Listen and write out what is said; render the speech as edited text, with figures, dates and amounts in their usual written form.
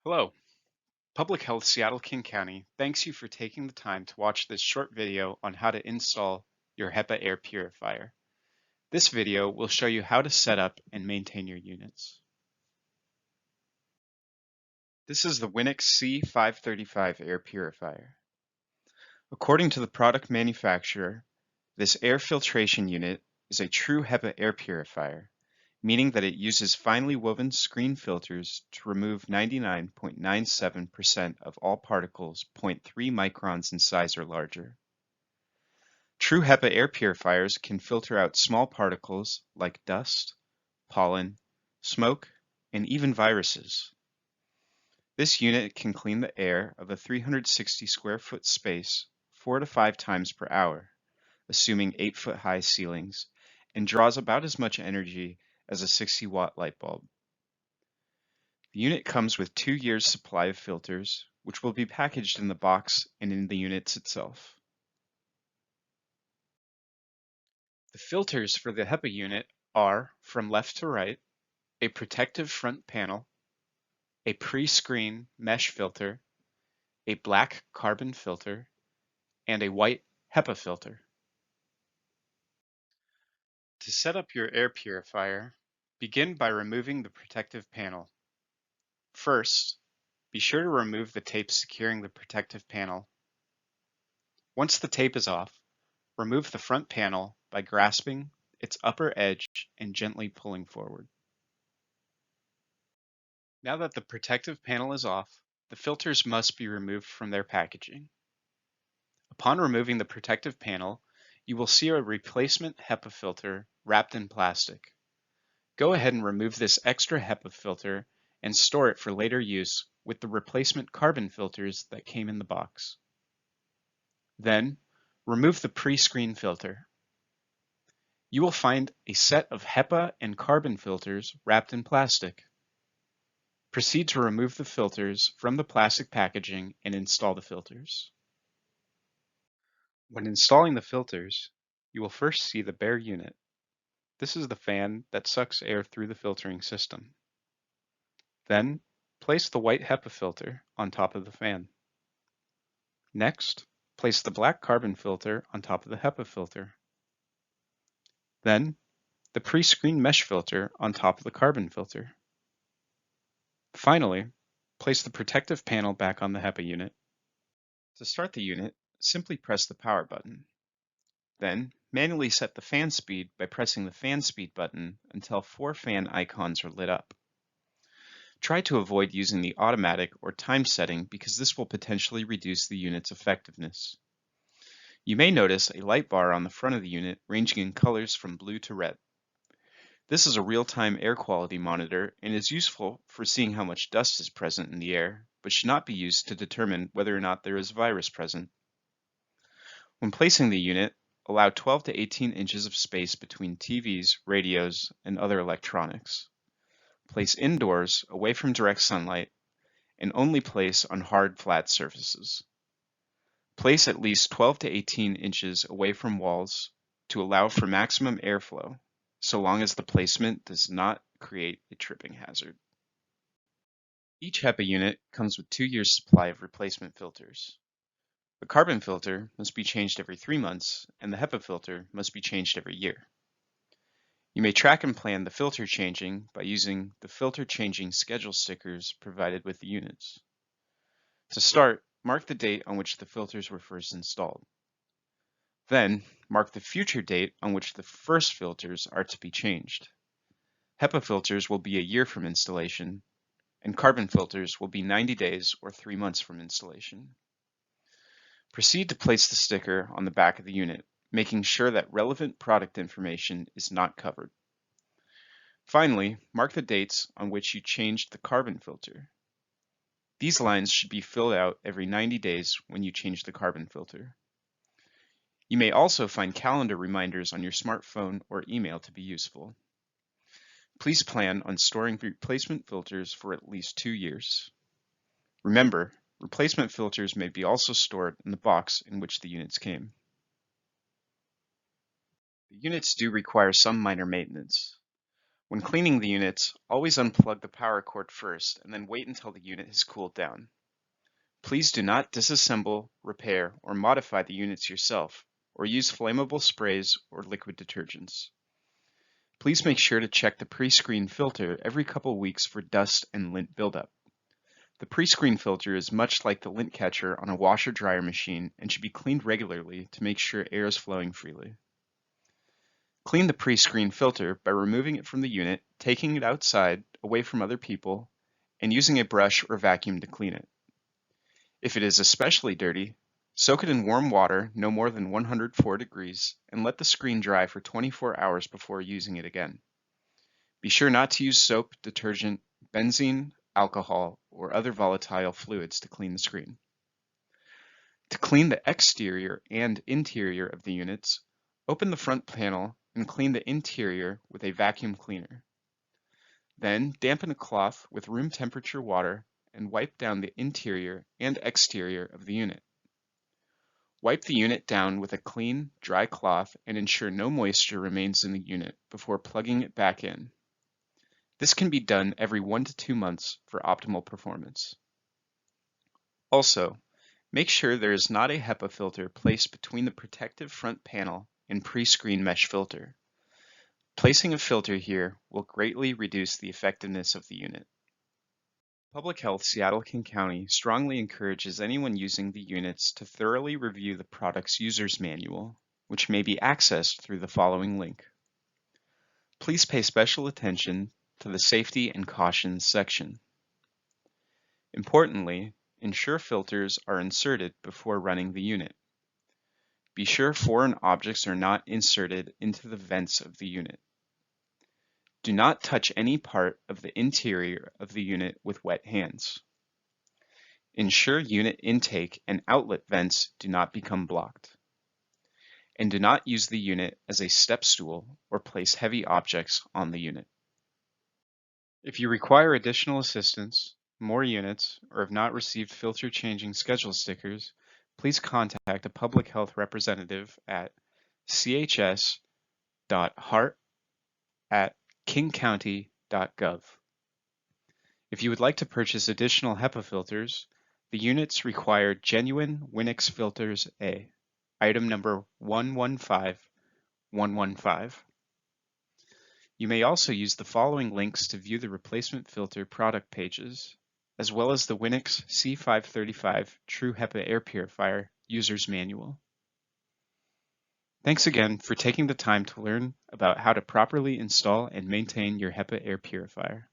Hello, Public Health Seattle-King County thanks you for taking the time to watch this short video on how to install your HEPA air purifier. This video will show you how to set up and maintain your units. This is the Winix C535 air purifier. According to the product manufacturer, this air filtration unit is a true HEPA air purifier, meaning that it uses finely woven screen filters to remove 99.97% of all particles 0.3 microns in size or larger. True HEPA air purifiers can filter out small particles like dust, pollen, smoke, and even viruses. This unit can clean the air of a 360 square foot space 4 to 5 times per hour, assuming 8-foot high ceilings, and draws about as much energy as a 60-watt light bulb. The unit comes with 2 years supply of filters, which will be packaged in the box and in the units itself. The filters for the HEPA unit are, from left to right, a protective front panel, a pre-screen mesh filter, a black carbon filter, and a white HEPA filter. To set up your air purifier, begin by removing the protective panel. First, be sure to remove the tape securing the protective panel. Once the tape is off, remove the front panel by grasping its upper edge and gently pulling forward. Now that the protective panel is off, the filters must be removed from their packaging. Upon removing the protective panel, you will see a replacement HEPA filter wrapped in plastic. Go ahead and remove this extra HEPA filter and store it for later use with the replacement carbon filters that came in the box. Then, remove the pre-screen filter. You will find a set of HEPA and carbon filters wrapped in plastic. Proceed to remove the filters from the plastic packaging and install the filters. When installing the filters, you will first see the bare unit. This is the fan that sucks air through the filtering system. Then, place the white HEPA filter on top of the fan. Next, place the black carbon filter on top of the HEPA filter. Then, the pre-screen mesh filter on top of the carbon filter. Finally, place the protective panel back on the HEPA unit. To start the unit, simply press the power button. Then, manually set the fan speed by pressing the fan speed button until 4 fan icons are lit up. Try to avoid using the automatic or time setting because this will potentially reduce the unit's effectiveness. You may notice a light bar on the front of the unit ranging in colors from blue to red. This is a real-time air quality monitor and is useful for seeing how much dust is present in the air, but should not be used to determine whether or not there is a virus present. When placing the unit, allow 12 to 18 inches of space between TVs, radios, and other electronics. Place indoors, away from direct sunlight, and only place on hard, flat surfaces. Place at least 12 to 18 inches away from walls to allow for maximum airflow, so long as the placement does not create a tripping hazard. Each HEPA unit comes with 2 years supply of replacement filters. The carbon filter must be changed every 3 months, and the HEPA filter must be changed every year. You may track and plan the filter changing by using the filter changing schedule stickers provided with the units. To start, mark the date on which the filters were first installed. Then, mark the future date on which the first filters are to be changed. HEPA filters will be a year from installation, and carbon filters will be 90 days or 3 months from installation. Proceed to place the sticker on the back of the unit, making sure that relevant product information is not covered. Finally, mark the dates on which you changed the carbon filter. These lines should be filled out every 90 days when you change the carbon filter. You may also find calendar reminders on your smartphone or email to be useful. Please plan on storing replacement filters for at least 2 years. Remember, replacement filters may be also stored in the box in which the units came. The units do require some minor maintenance. When cleaning the units, always unplug the power cord first and then wait until the unit has cooled down. Please do not disassemble, repair, or modify the units yourself, or use flammable sprays or liquid detergents. Please make sure to check the pre-screen filter every couple weeks for dust and lint buildup. The pre-screen filter is much like the lint catcher on a washer-dryer machine and should be cleaned regularly to make sure air is flowing freely. Clean the pre-screen filter by removing it from the unit, taking it outside, away from other people, and using a brush or vacuum to clean it. If it is especially dirty, soak it in warm water no more than 104 degrees and let the screen dry for 24 hours before using it again. Be sure not to use soap, detergent, benzene, alcohol, or other volatile fluids to clean the screen. To clean the exterior and interior of the units, open the front panel and clean the interior with a vacuum cleaner. Then dampen a cloth with room temperature water and wipe down the interior and exterior of the unit. Wipe the unit down with a clean, dry cloth and ensure no moisture remains in the unit before plugging it back in. This can be done every 1 to 2 months for optimal performance. Also, make sure there is not a HEPA filter placed between the protective front panel and pre-screen mesh filter. Placing a filter here will greatly reduce the effectiveness of the unit. Public Health Seattle-King County strongly encourages anyone using the units to thoroughly review the product's user's manual, which may be accessed through the following link. Please pay special attention to the Safety and Cautions section. Importantly, ensure filters are inserted before running the unit. Be sure foreign objects are not inserted into the vents of the unit. Do not touch any part of the interior of the unit with wet hands. Ensure unit intake and outlet vents do not become blocked. And do not use the unit as a step stool or place heavy objects on the unit. If you require additional assistance, more units, or have not received filter changing schedule stickers, please contact a public health representative at chs.hart@kingcounty.gov. If you would like to purchase additional HEPA filters, the units require genuine Winix filters A, item number 115115. You may also use the following links to view the replacement filter product pages, as well as the Winix C535 True HEPA Air Purifier User's Manual. Thanks again for taking the time to learn about how to properly install and maintain your HEPA air purifier.